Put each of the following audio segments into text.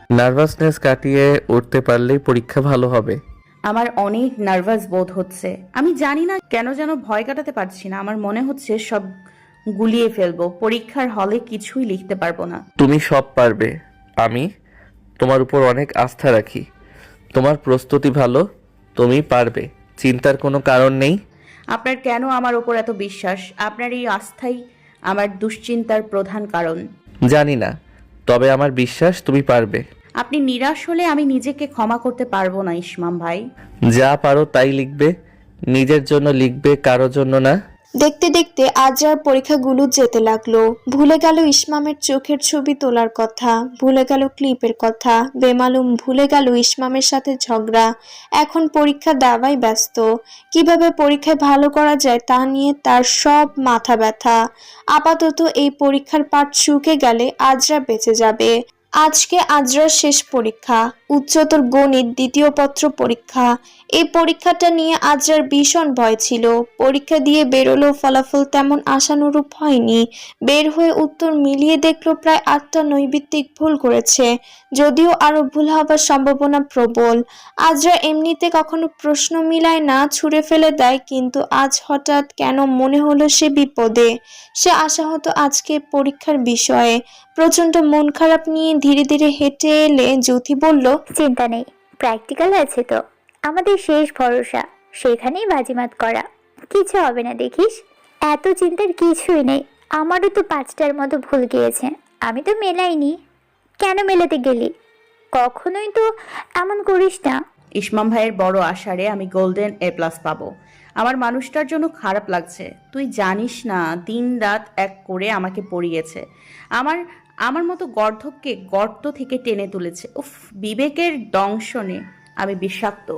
Nervousness কাটিয়ে উঠতে পারলেই পরীক্ষা ভালো হবে। আমার অনেক নার্ভাস বোধ হচ্ছে। আমি জানি না কেন যেন ভয় কাটাতে পারছি না। আমার মনে হচ্ছে সব গুলিয়ে ফেলবো, পরীক্ষার হলে কিছুই লিখতে পারবো না। তুমি সব পারবে। আমি তোমার উপর অনেক আস্থা রাখি। তোমার প্রস্তুতি ভালো, তুমি পারবে, চিন্তার কোনো কারণ নেই। আপনার কেন আমার ওপর এত বিশ্বাস? আপনার এই আস্থাই আমার দুশ্চিন্তার প্রধান কারণ। জানি না, তবে আমার বিশ্বাস তুমি পারবে। আপনি নিরাশ হলে আমি নিজেকে ক্ষমা করতে পারবো না ইসমাম ভাই। যা পারো তাই লিখবে, নিজের জন্য লিখবে, কারো জন্য না। দেখতে দেখতে আজরার পরীক্ষাগুলো যেতে লাগলো। ভুলে গেল ইসমামের চোখের ছবি তোলার কথা, ভুলে গেল ক্লিপের কথা, বেমালুম ভুলে গেল ইসমামের সাথে ঝগড়া। এখন পরীক্ষা দেওয়াই ব্যস্ত। কিভাবে পরীক্ষায় ভালো করা যায় তা নিয়ে তার সব মাথা ব্যথা। আপাতত এই পরীক্ষার পাঠ শুকে গেলে আজরা বেঁচে যাবে। আজকে আজরার শেষ পরীক্ষা, উচ্চতর গণিত দ্বিতীয় পত্র পরীক্ষা। এই পরীক্ষাটা নিয়ে আজরার ভীষণ ভয় ছিল। পরীক্ষা দিয়ে বেরোলেও ফলাফল তেমন আশানুরূপ হয়নি। বের হয়ে উত্তর মিলিয়ে দেখলো প্রায় 8টা নৈবিত্তিক ভুল করেছে, যদিও আরো ভুল হবার সম্ভাবনা প্রবল। আজরা এমনিতে কখনো প্রশ্ন মিলায় না, ছুঁড়ে ফেলে দেয়, কিন্তু আজ হঠাৎ কেন মনে হলো সে বিপদে। সে আশাহত আজকে পরীক্ষার বিষয়ে। প্রচন্ড মন খারাপ নিয়ে ধীরে ধীরে হেঁটে এলে জ্যোতি বলল, চিন্তা নেই, প্র্যাকটিক্যাল আছে তো। আমাদের শেষ ভরসা, সেখানেই বাজিমাত করা। কিছু হবে না দেখিস। এত চিন্তার কিছুই নেই। আমারও তো 5টার মতো ভুল গিয়েছে, আমি তো মেলাইনি। কেন মেলাতে গেলি? কখনোই তো এমন করিস না। ইসমাম ভাইয়ের বড় আশারে আমি গোল্ডেন A+ পাবো। আমার মানুষটার জন্য খারাপ লাগছে। তুই জানিস না, দিন রাত এক করে আমাকে পড়িয়েছে। আমার আমার মতো গর্ধবকে গর্ত থেকে টেনে তুলেছে। উফ, বিবেকের দংশনে আমি বিষাক্ত।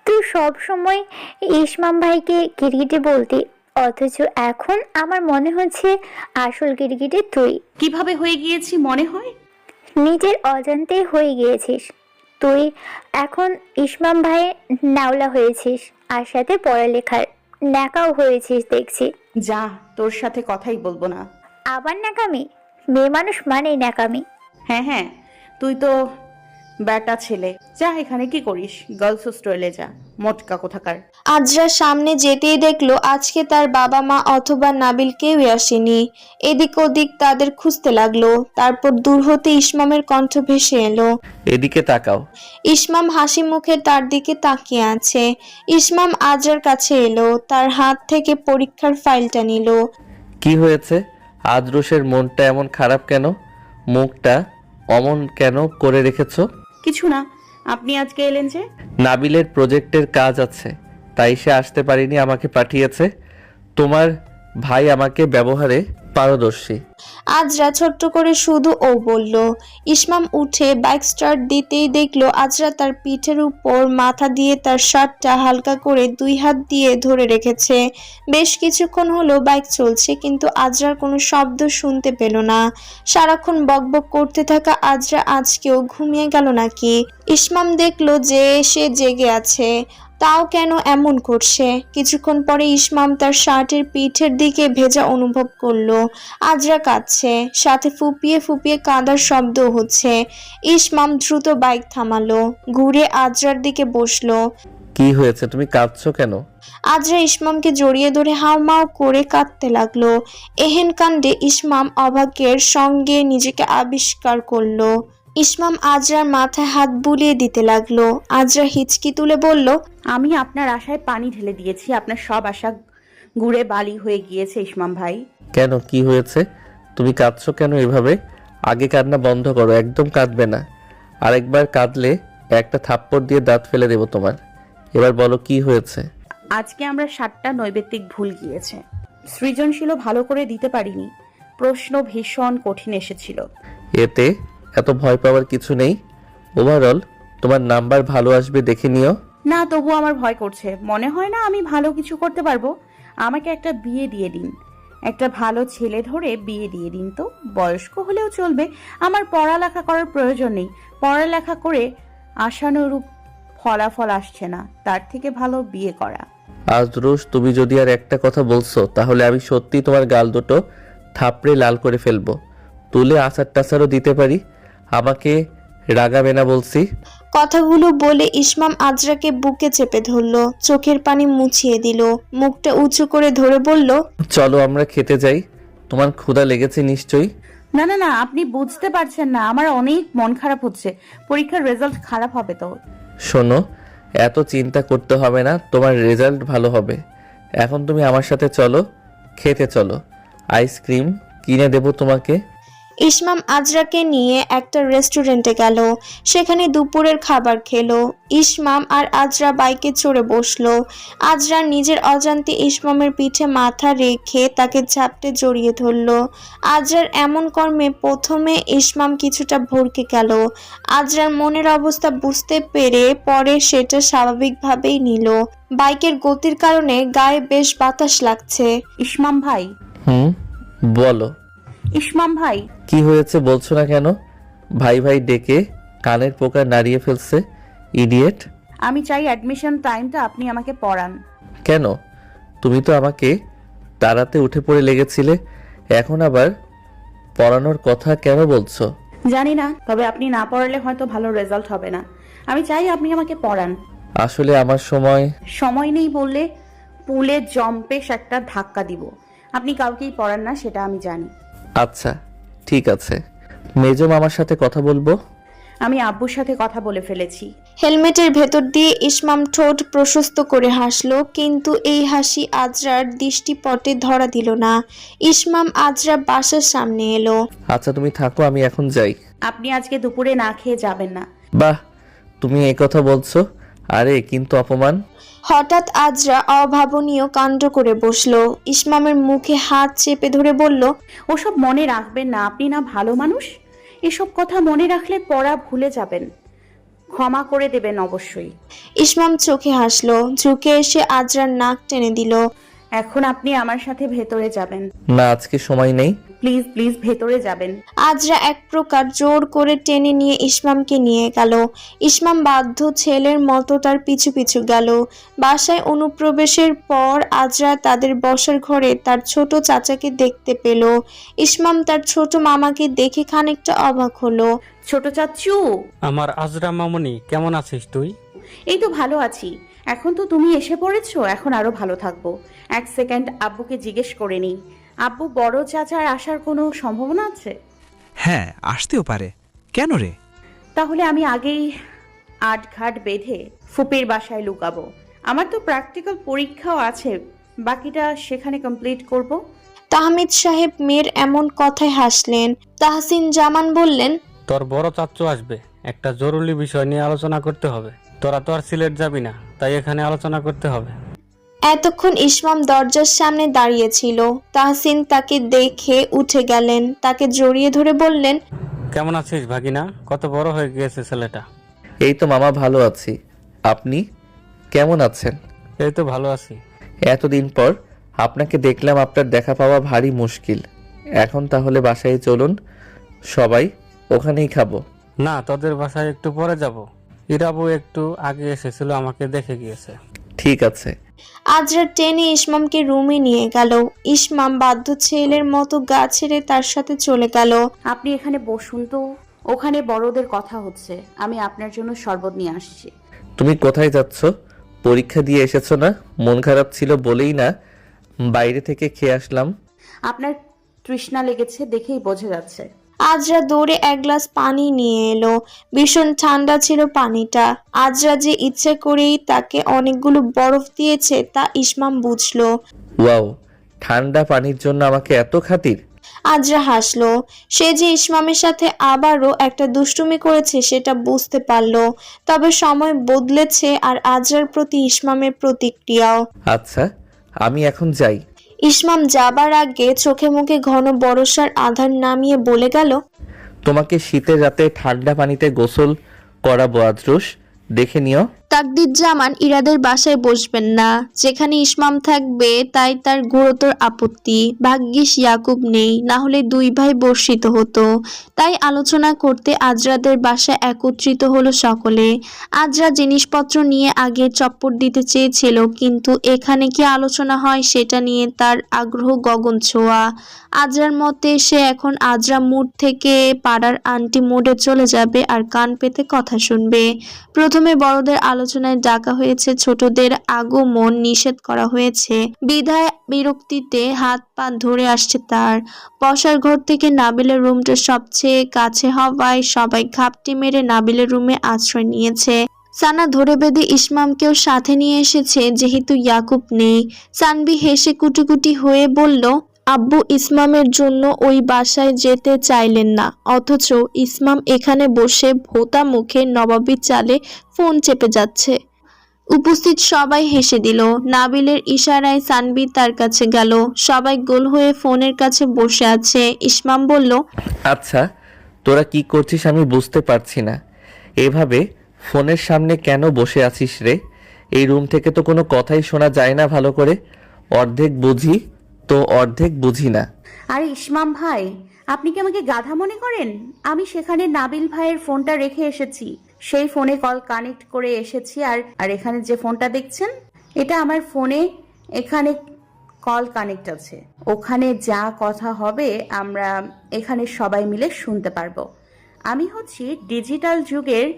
তুই সব সময় ইসমাম ভাইকে গিরগিটে বলতি, অথচ এখন আমার মনে হচ্ছে আসল গিরগিটে তুই। কিভাবে হয়ে গিয়েছি মনে হয়? নিজের অজান্তে হয়ে গিয়েছিস তুই। এখন ইসমাম ভাইয়ের নাওলা হয়েছিস, আর সাথে পড়ালেখার ন্যাকাও হয়েছিস দেখছি। যা, তোর সাথে কথাই বলবো না। আবার ন্যাকামি? মেয়ে মানুষ মানেই ন্যাকামি। হ্যাঁ হ্যাঁ, তুই তো ব্যাটা ছেলে। যা, এখানে কি করিস? গার্লস হোস্টেলে যা, মোটকা কোথাকার। আজরার সামনে যেতেই দেখলো আজকে তার বাবা মা অথবা নাবিল কেউই আসেনি। এদিক ওদিক তাদের খুঁজতে লাগলো। তারপর দূর হতে ইসমামের কণ্ঠ ভেসে এলো, এদিকে তাকাও। ইসমাম হাসি মুখে তার দিকে তাকিয়ে আছে। ইসমাম আজরার কাছে এলো, তার হাত থেকে পরীক্ষার ফাইলটা নিল। কি হয়েছে? আদ্রুশের মনটা এমন খারাপ কেন? মুখটা অমন কেন করে রেখেছো? কিছু না। আপনি আজকে এলেন যে? নাবিলের প্রজেক্টের কাজ আছে, তাই সে আসতে পারেনি, আমাকে পাঠিয়েছে। তোমার ভাই আমাকে ব্যবহারে পারদর্শী। আজরা ছোট্ট করে শুধু ও বলল। ইসমাম উঠে বাইক স্টার্ট দিতেই দেখলো আজরা তার পিঠের উপর মাথা দিয়ে তার শার্টটা হালকা করে 2 হাত দিয়ে ধরে রেখেছে। বেশ কিছুক্ষণ হলো বাইক চলছে, কিন্তু আজরার কোনো শব্দ শুনতে পেল না। সারাক্ষণ বকবক করতে থাকা আজরা আজকেও ঘুমিয়ে গেল নাকি? ইসমাম দেখলো যে সে জেগে আছে, তাও কেন এমন করছে। কিছুক্ষণ পরে ইসমাম তার শার্টের পিঠের দিকে ভেজা অনুভব করলো। আজরা কাঁদছে, সাথে ফুপিয়ে ফুপিয়ে কাঁদার শব্দ হচ্ছে। ইসমাম দ্রুত বাইক থামালো, ঘুরে আজরার দিকে বসলো। কি হয়েছে, তুমি কাঁদছো কেন? আজরা ইসমামকে জড়িয়ে ধরে হাউমাউ করে কাঁদতে লাগলো। এহেন কাণ্ডে ইসমাম অবাকের সঙ্গে নিজেকে আবিষ্কার করলো। ইসমাম আজরার মাথায় হাত বুলিয়ে দিতে লাগলো। আজরা হিচকি তুলে বলল, আমি আপনার আশায় পানি ঢেলে দিয়েছি। আপনার সব আশা গুড়ে বালি হয়ে গিয়েছে ইসমাম ভাই। কেন, কি হয়েছে? তুমি কাঁদছো কেন এভাবে? আগে কান্না বন্ধ করো, একদম কাঁদবে না। আরেকবার কাঁদলে একটা থাপ্পড় দিয়ে দাঁত ফেলে দেবো তোমার। এবার বলো কি হয়েছে? আজকে আমরা 7টা নৈবেত্তিক ভুল গিয়েছে। সৃজনশীলও ভালো করে দিতে পারিনি। প্রশ্ন ভীষণ কঠিন এসেছিল। এতে এত ভয় পাওয়ার কিছু নেই। ওভারঅল তোমার নাম্বার ভালো আসবে, দেখে নিও। না, তবু আমার ভয় করছে। মনে হয় না আমি ভালো কিছু করতে পারবো। আমাকে একটা বিয়ে দিয়ে দিন, একটা ভালো ছেলে ধরে বিয়ে দিয়ে দিন তো। বয়স্ক হলেও চলবে, আমার পড়ালেখা করার প্রয়োজন নেই। পড়ালেখা করে আশানুরূপ ফলাফল আসছে না, তার থেকে ভালো বিয়ে করা। আজরুশ, তুমি যদি আর একটা কথা বলছো তাহলে আমি সত্যি তোমার গাল দুটো থাপড়ে লাল করে ফেলবো। তুলে আচার টাচারও দিতে পারি। আমাকে রাগাবে না বলছি। কথাগুলো বলে ইসমাম আজরাকে বুকে চেপে ধরলো, চোখের পানি মুছিয়ে দিল, মুখটা উঁচু করে ধরে বলল, চলো আমরা খেতে যাই, তোমার ক্ষুধা লেগেছে নিশ্চয়ই। না না না, আপনি বুঝতে পারছেন না, আমার অনেক মন খারাপ হচ্ছে। পরীক্ষার রেজাল্ট খারাপ হবে তো। শোনো, এত চিন্তা করতে হবে না, তোমার রেজাল্ট ভালো হবে। এখন তুমি আমার সাথে চলো, খেতে চলো, আইসক্রিম কিনে দেবো তোমাকে। ইসমাম আজরাকে নিয়ে একটা রেস্টুরেন্টে গেল, সেখানে দুপুরের খাবার খেলো। ইসমাম আর আজরা বাইকে চড়ে বসলো। আজরা নিজের অজান্তে ইসমামের পিঠে মাথা রেখে তাকে ঝাপটে জড়িয়ে ধরলো। আজরার এমন কর্মে প্রথমে ইসমাম কিছুটা ভড়কে গেল। আজরার মনের অবস্থা বুঝতে পেরে পরে সেটা স্বাভাবিকভাবেই নিল। বাইকের গতির কারণে গায়ে বেশ বাতাস লাগছে। ইসমাম ভাই, বলো। ইসমাম ভাই, কি হয়েছে বলছো না কেন? ভাই ভাই ডেকে কানের পোকা নাড়িয়ে ফেলছে, ইডিয়েট। আমি চাই অ্যাডমিশন টাইমটা আপনি আমাকে পড়ান। কেন? তুমি তো আমাকে তাড়াতে উঠে পড়ে লেগেছিলে, এখন আবার পড়ানোর কথা কেন বলছো? জানি না, তবে আপনি না পড়ালে হয়তো ভালো রেজাল্ট হবে না। আমি চাই আপনি আমাকে পড়ান। আসলে আমার সময় নেই বললে পুলে জম্পেশ একটা ধাক্কা দিব। আপনি কাউকেই পড়ান না, সেটা আমি জানি। আচ্ছা ঠিক আছে, মেজো মামার সাথে কথা বলবো। আমি আব্বুর সাথে কথা বলে ফেলেছি। হেলমেটের ভেতর দিয়ে ইসমাম ঠোঁট প্রশস্ত করে হাসলো, কিন্তু এই হাসি আজরার দৃষ্টিপটে ধরা দিল না। ইসমাম আজরা বাসার সামনে এলো। আচ্ছা তুমি থাকো, আমি এখন যাই। আপনি আজকে দুপুরে না খেয়ে যাবেন না। বাহ, তুমি এই কথা বলছো? আরে কিন্তু অপমান। হঠাৎ আজরা অভাবনীয় কাণ্ড করে বসলো। ইসমামের মুখে হাত চেপে ধরে বলল, ওসব মনে রাখবেন না, আপনি না ভালো মানুষ। এসব কথা মনে রাখলে পড়া ভুলে যাবেন। ক্ষমা করে দেবেন অবশ্যই। ইসমাম চোখে হাসলো, ঝুঁকে এসে আজরার নাক টেনে দিল। এখন আপনি আমার সাথে ভেতরে যাবেন। না, আজকে সময় নেই। প্লিজ প্লিজ ভেতরে যাবেন। আজরা এক প্রকার জোর করে টেনে নিয়ে ইসমামকে নিয়ে গেল। ইসমাম বাধ্য ছেলের মতো তার পিছু পিছু গেল। বাসায় অনুপ্রবেশের পর আজরা তাদের বসার ঘরে তার ছোট চাচাকে দেখতে পেল। ইসমাম তার ছোট মামাকে দেখে খানিকটা অবাক হলো। ছোট চাচু, আমার আজরা মামনি, কেমন আছিস তুই? এই তো ভালো আছি। এখন তো তুমি এসে পড়েছো, এখন আরো ভালো থাকবো। এক সেকেন্ড আব্বুকে জিজ্ঞেস করে নিই। আব্বু, বড় চাচার আসার কোনো সম্ভাবনা আছে? হ্যাঁ, আসতেও পারে। কেন রে? তাহলে আমি আগেই আটঘাট বেঁধে ফুপির বাসায় লুকাবো। আমার তো প্র্যাকটিক্যাল পরীক্ষাও আছে, বাকিটা সেখানে কমপ্লিট করব। তাহমিদ সাহেব মেয়ের এমন কথায় হাসলেন। তাহসিন জামান বললেন, তোর বড় চাচ্চু আসবে, একটা জরুরি বিষয় নিয়ে আলোচনা করতে হবে। তোরা তো আর সিলেট যাবি না, তাই এখানে আলোচনা করতে হবে। এতক্ষণ ইসমাম দরজার সামনে দাঁড়িয়েছিল। তাহসিন তাকে দেখে উঠে গেলেন, তাকে জড়িয়ে ধরে বললেন, কেমন আছিস ভাগিনা? কত বড় হয়ে গিয়েছে ছেলেটা। এই তো মামা, ভালো আছি। আপনি কেমন আছেন? এই তো ভালো আছি। এতদিন পর আপনাকে দেখলাম, আপনার দেখা পাওয়া ভারী মুশকিল। এখন তাহলে বাসায় চলুন, সবাই ওখানেই খাবো। না, তোদের বাসায় একটু পরে যাব। ইরাবু একটু আগে এসেছিল, আমাকে দেখে গিয়েছে। ঠিক আছে। আজরা টেনে ইসমামকে রুমে নিয়ে গেল। ইসমাম বাধ্য ছেলের মতো গা ছেড়ে তার সাথে চলে গেল। আপনি এখানে বসুন তো, ওখানে বড়দের কথা হচ্ছে। আমি আপনার জন্য শরবত নিয়ে আসছি। তুমি কোথায় যাচ্ছ? পরীক্ষা দিয়ে এসেছো না? মন খারাপ ছিল বলেই না বাইরে থেকে খেয়ে আসলাম। আপনার তৃষ্ণা লেগেছে দেখেই বোঝা যাচ্ছে। আজরা দৌড়ে এক গ্লাস পানি নিয়ে এলো। ভীষণ ঠান্ডা ছিল পানিটা। আজরা যে ইচ্ছে করেই তাকে অনেকগুলো বরফ দিয়েছে তা ইসমাম বুঝলো। ওয়াও, ঠান্ডা পানির জন্য আমাকে এত খাতির। আজরা হাসলো। সে যে ইসমামের সাথে আবারও একটা দুষ্টুমি করেছে সেটা বুঝতে পারলো। তবে সময় বদলেছে আর আজরার প্রতি ইসমামের প্রতিক্রিয়াও। আচ্ছা, আমি এখন যাই। ইসমাম যাবার আগে চোখে মুখে ঘন বরসার আধার নামিয়ে বলে গেল, তোমাকে শীতের রাতে ঠান্ডা পানিতে গোসল করাবো আদ্রুস, দেখে নিও। তাকদির জামান ইরাদের বাসায় বসবেন না, যেখানে ইসমাম থাকবে তাই তার গুরুতর আপত্তি। ভাগ্যিস ইয়াকুব নেই, না হলে দুই ভাই বর্ষিত হতো। তাই আলোচনা করতে আজরাদের বাসায় একত্রিত হলো সকলে। আজরা জিনিসপত্র নিয়ে আগে চপ্পট দিতে চেয়েছিল, কিন্তু এখানে কি আলোচনা হয় সেটা নিয়ে তার আগ্রহ গগন ছোঁয়া। আজরার মতে সে এখন আজরা মুড থেকে পাড়ার আন্টি মোডে চলে যাবে আর কান পেতে কথা শুনবে। প্রথমে বড়দের আলোচনায় ডাকা হয়েছে, ছোটদের আগমন নিষেধ করা হয়েছে। বিধায় বিরক্তিতে হাত পা ধরে আসছে তার। বসার ঘর থেকে নাবিলের রুমটা সবচেয়ে কাছে হওয়ায় সবাই ঘাপটি মেরে নাবিলের রুমে আশ্রয় নিয়েছে। সানা ধরে বেঁধে ইসমামকেও সাথে নিয়ে এসেছে, যেহেতু ইয়াকুব নেই। সানবি হেসে কুটিকুটি হয়ে বলল, আব্বু ইসমামের জন্য ওই বাসায় যেতে চাইলেন না, অথচ ইসমাম এখানে বসে ভোতা মুখে নবাবী চালে ফোন চেপে যাচ্ছে। উপস্থিত সবাই হেসে দিল। নাবিলের ইশারায় সানবি তার কাছে গেল। সবাই গোল হয়ে ফোনের কাছে বসে আছে। ইসমাম বলল, আচ্ছা, তোরা কি করছিস আমি বুঝতে পারছি না। এভাবে ফোনের সামনে কেন বসে আছিস রে? এই রুম থেকে তো কোনো কথাই শোনা যায় না ভালো করে। অর্ধেক বুঝি তো অর্ধেক বুঝি না। আরে ইসমাম ভাই, আপনি কি আমাকে গাধা মনে করেন? আমি সেখানে নাবিল ভাইয়ের ফোনটা রেখে এসেছি, সেই ফোনে কল কানেক্ট করে এসেছি। আর এখানে যে ফোনটা দেখছেন, এটা আমার ফোনে, এখানে কল কানেক্ট আছে। ওখানে যা কথা হবে আমরা এখানে সবাই মিলে শুনতে পারবো। আমি হচ্ছি ডিজিটাল যুগের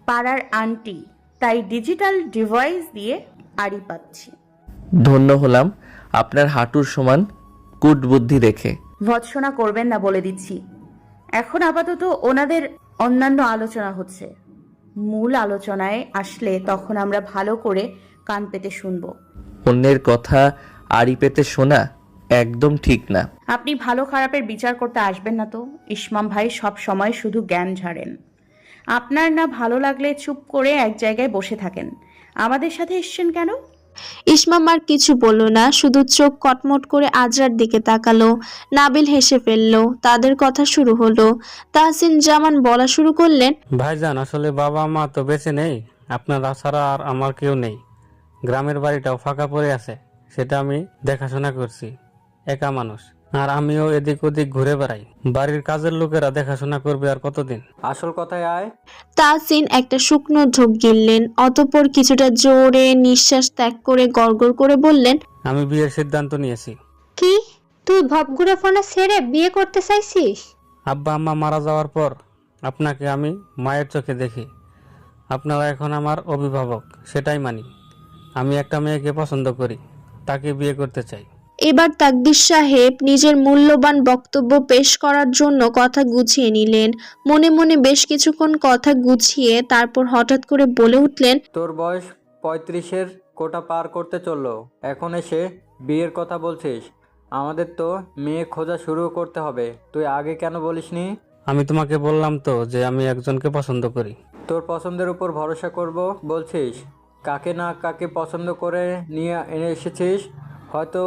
পাড়ার আন্টি, তাই ডিজিটাল ডিভাইস দিয়ে আড়ি পাচ্ছি। ধন্য হলাম আপনার হাঁটুর সমান কুট বুদ্ধি দেখে। ভৎসনা করবেন না বলে দিচ্ছি। এখন আপাতত ওনাদের অন্যান্য আলোচনা হচ্ছে। মূল আলোচনায় আসলে তখন আমরা ভালো করে কান পেতে শুনবো। অন্যের কথা আড়ি পেতে শোনা একদম ঠিক না। আপনি ভালো খারাপের বিচার করতে আসবেন না তো। ইসমাম ভাই সব সময় শুধু জ্ঞান ঝাড়েন। আপনার না ভালো লাগলে চুপ করে এক জায়গায় বসে থাকেন। আমাদের সাথে এসছেন কেন? ইসমাম আর কিছু বলল না, শুধু চোখ কটমট করে আজরার দিকে তাকালো। নাবিল হেসে ফেলল। তাদের কথা শুরু হলো। তাহসিন জামান বলা শুরু করলেন, ভাইজান, আসলে বাবা মা তো বেঁচে নেই, আপনারা ছাড়া আর আমার কেউ নেই। গ্রামের বাড়িটাও ফাঁকা পড়ে আছে, সেটা আমি দেখাশোনা করছি। একা মানুষ, আর আমিও এদিক ওদিক ঘুরে বেড়াই। বাড়ির কাজের লোকেরা দেখাশোনা করবে আর কতদিন। আসল কথায় আয়। তাহসিন একটা শুকনো ঢোক গিললেন, অতঃপর কিছুটা জোরে নিঃশ্বাস ত্যাগ করে গড়গড় করে বললেন, আমি বিয়ের সিদ্ধান্ত নিয়েছি। কি, তুই ভবঘুরে ফোনে ছেড়ে বিয়ে করতে চাইছিস? আব্বা আম্মা মারা যাওয়ার পর আপনাকে আমি মায়ের চোখে দেখি। আপনারা এখন আমার অভিভাবক, সেটাই মানি। আমি একটা মেয়েকে পছন্দ করি, তাকে বিয়ে করতে চাই। এবার তাকদির সাহেব নিজের মূল্যবান বক্তব্য পেশ করার জন্য কথা গুছিয়ে নিলেন। মনে মনে বেশ কিছুক্ষণ কথা গুছিয়ে তারপর হঠাৎ করে বলে উঠলেন, তোর বয়স 35-এর কোটা পার করতে চললো, এখন এসে বিয়ের কথা বলছিস? আমাদের তো মেয়ে খোঁজা শুরু করতে হবে, তুই আগে কেন বলিসনি? আমি তোমাকে বললাম তো যে আমি একজনকে পছন্দ করি। তোর পছন্দের উপর ভরসা করব বলছিস? কাকে না কাকে পছন্দ করে নিয়ে এনে এসেছিস? হয়তো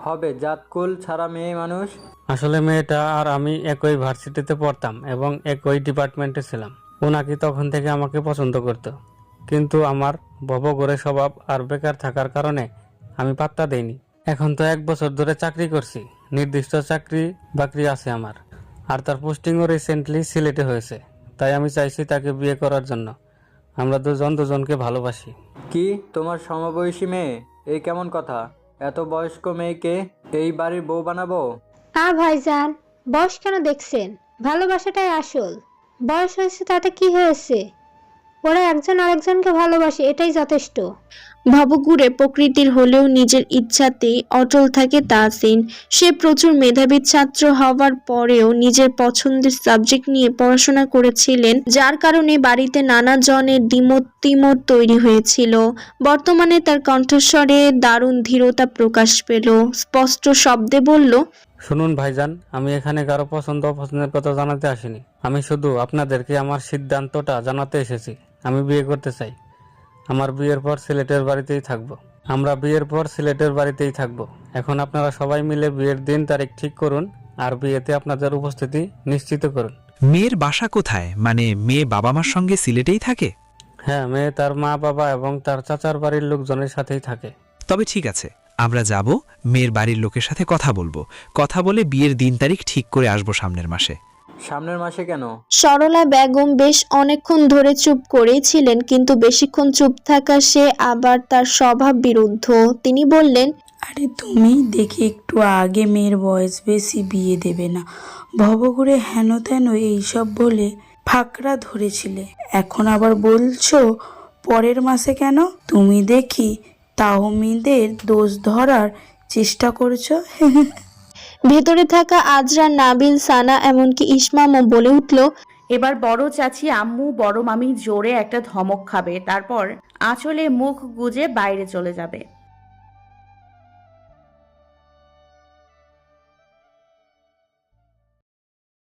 হবে জাতকুল ছাড়া মেয়ে মানুষ। আসলে মেয়েটা আর আমি একই ভার্সিটিতে পড়তাম এবং একই ডিপার্টমেন্টে ছিলাম। ও নাকি তখন থেকে আমাকে পছন্দ করত, কিন্তু আমার ভবঘুরে স্বভাব আর বেকার থাকার কারণে আমি পাত্তা দেইনি। এখন তো 1 বছর ধরে চাকরি করছি, নির্দিষ্ট চাকরি বাকরি আছে আমার, আর তার পোস্টিংও রিসেন্টলি সিলেটে হয়েছে। তাই আমি চাইছি তাকে বিয়ে করার জন্য। আমরা দুজনকে ভালোবাসি। কি, তোমার সমবয়সী মেয়ে? এই কেমন কথা? এত বয়স্ক মেয়েকে এই বাড়ির বউ বানাবো? ভাইজান, বয়স কেন দেখছেন? ভালোবাসাটাই আসল। বয়স হয়েছে তাতে কি হয়েছে? ওরা একজন আরেকজনকে ভালোবাসে, এটাই যথেষ্ট। ভবঘুরে প্রকৃতির হলেও নিজের ইচ্ছাতেই অটল থাকে তাহসিন। সে প্রচুর মেধাবী ছাত্র হওয়ার পরেও নিজের পছন্দের সাবজেক্ট নিয়ে পড়াশোনা করেছিলেন, যার কারণে বাড়িতে নানা জনের দ্বিমত তৈরি হয়েছিল। বর্তমানে তার কণ্ঠস্বরে দারুণ ধীরতা প্রকাশ পেল। স্পষ্ট শব্দে বলল, শুনুন ভাইজান, আমি এখানে কারো পছন্দ অপছন্দের কথা জানাতে আসিনি। আমি শুধু আপনাদেরকে আমার সিদ্ধান্তটা জানাতে এসেছি। আমি বিয়ে করতে চাই। আমার বিয়ের পর সিলেটের বাড়িতেই থাকবো। আমরা বিয়ের পর সিলেটের বাড়িতেই থাকবো। এখন আপনারা সবাই মিলে বিয়ের দিন তারিখ ঠিক করুন আর বিয়েতে আপনাদের উপস্থিতি নিশ্চিত করুন। মেয়ের বাসা কোথায়? মানে মেয়ে বাবা মার সঙ্গে সিলেটেই থাকে? হ্যাঁ, মেয়ে তার মা বাবা এবং তার চাচার বাড়ির লোকজনের সাথেই থাকে। তবে ঠিক আছে, আমরা যাব, মেয়ের বাড়ির লোকের সাথে কথা বলবো, কথা বলে বিয়ের দিন তারিখ ঠিক করে আসবো সামনের মাসে। সামনের মাসে কেন? সরলা বেগম বেশ অনেকক্ষণ ধরে চুপ করেই ছিলেন, কিন্তু বেশিক্ষণ চুপ থাকা সে আবার তার স্বভাব বিরুদ্ধ। তিনি বললেন, আরে তুমি দেখি একটু আগে মেয়ের বয়স বেশি, বিয়ে দেবে না, ভবঘুরে হেন তেন এইসব বলে ফাঁকড়া ধরেছিলে, এখন আবার বলছো পরের মাসে কেন? তুমি দেখি তাহমিদের দোষ ধরার চেষ্টা করছো। ভেতরে থাকা আজরা, নাবিল, সানা এমনকি ইসমামও বলে উঠল, এবার বড় চাচি, আম্মু, বড় মামি জোরে একটা ধমক খাবে, তারপর আঁচলে মুখ গুজে বাইরে চলে যাবে।